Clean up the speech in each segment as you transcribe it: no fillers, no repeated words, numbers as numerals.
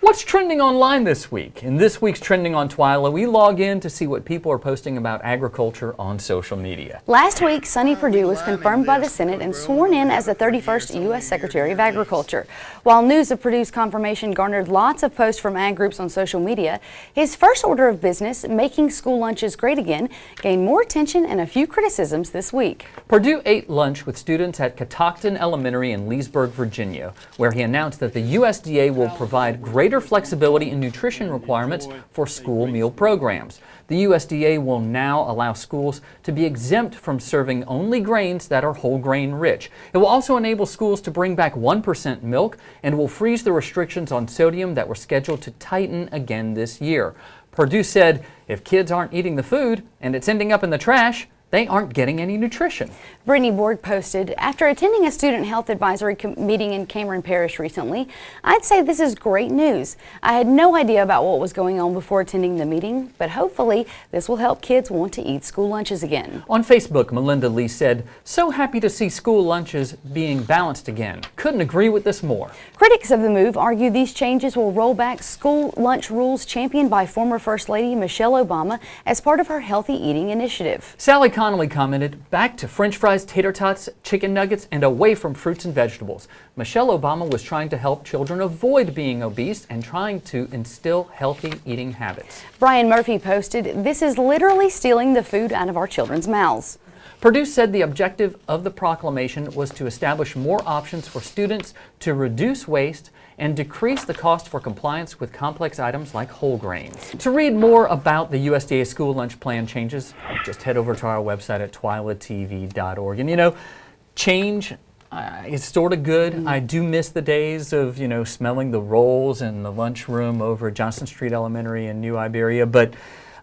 What's trending online this week? In this week's Trending on TWILA, we log in to see what people are posting about agriculture on social media. Last week, Sonny Perdue was confirmed by the Senate and sworn in as the 31st U.S. Secretary of Agriculture. While news of Perdue's confirmation garnered lots of posts from ag groups on social media, his first order of business, making school lunches great again, gained more attention and a few criticisms this week. Perdue ate lunch with students at Catoctin Elementary in Leesburg, Virginia, where he announced that the USDA will provide greater flexibility in nutrition requirements for school meal programs. The USDA will now allow schools to be exempt from serving only grains that are whole grain rich. It will also enable schools to bring back 1% milk and will freeze the restrictions on sodium that were scheduled to tighten again this year. Perdue said if kids aren't eating the food and it's ending up in the trash, they aren't getting any nutrition. Brittany Borg posted, after attending a student health advisory meeting in Cameron Parish recently, I'd say this is great news. I had no idea about what was going on before attending the meeting, but hopefully this will help kids want to eat school lunches again. On Facebook, Melinda Lee said, so happy to see school lunches being balanced again. Couldn't agree with this more. Critics of the move argue these changes will roll back school lunch rules championed by former First Lady Michelle Obama as part of her healthy eating initiative. Sally Connolly commented, back to French fries, tater tots, chicken nuggets, and away from fruits and vegetables. Michelle Obama was trying to help children avoid being obese and trying to instill healthy eating habits. Brian Murphy posted, this is literally stealing the food out of our children's mouths. Perdue said the objective of the proclamation was to establish more options for students to reduce waste and decrease the cost for compliance with complex items like whole grains. To read more about the USDA school lunch plan changes, just head over to our website at twilatv.org. And you know, change is sort of good. I do miss the days of, smelling the rolls in the lunchroom over at Johnson Street Elementary in New Iberia, but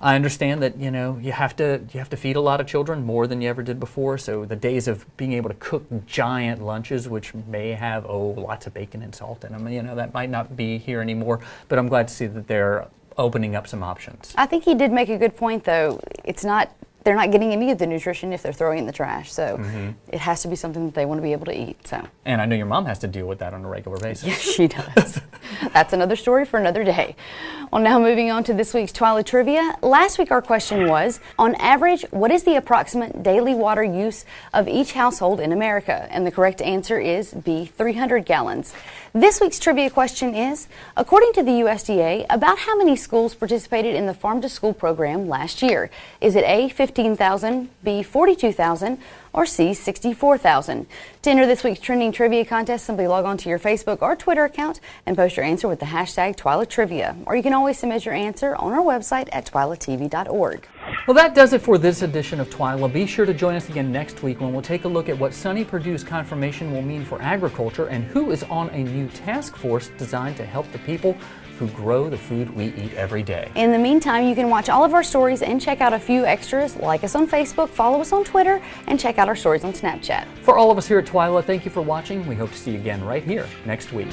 I understand that, you have to feed a lot of children more than you ever did before. So the days of being able to cook giant lunches, which may have, lots of bacon and salt in them, that might not be here anymore. But I'm glad to see that they're opening up some options. I think he did make a good point, though. They're not getting any of the nutrition if they're throwing it in the trash. So it has to be something that they want to be able to eat. So. And I know your mom has to deal with that on a regular basis. Yes, she does. That's another story for another day. Well, now moving on to this week's TWILA trivia. Last week our question was, on average, what is the approximate daily water use of each household in America? And the correct answer is B, 300 gallons. This week's trivia question is, according to the USDA, about how many schools participated in the Farm to School program last year? Is it A, 15,000, B, 42,000, or C, 64,000? To enter this week's trending trivia contest, simply log on to your Facebook or Twitter account and post your answer with the hashtag TWILATrivia. Or you can always submit your answer on our website at twilatv.org. Well, that does it for this edition of TWILA. Be sure to join us again next week when we'll take a look at what Sonny Perdue's confirmation will mean for agriculture and who is on a new task force designed to help the people who grow the food we eat every day. In the meantime, you can watch all of our stories and check out a few extras. Like us on Facebook, follow us on Twitter, and check out our stories on Snapchat. For all of us here at TWILA, thank you for watching. We hope to see you again right here next week.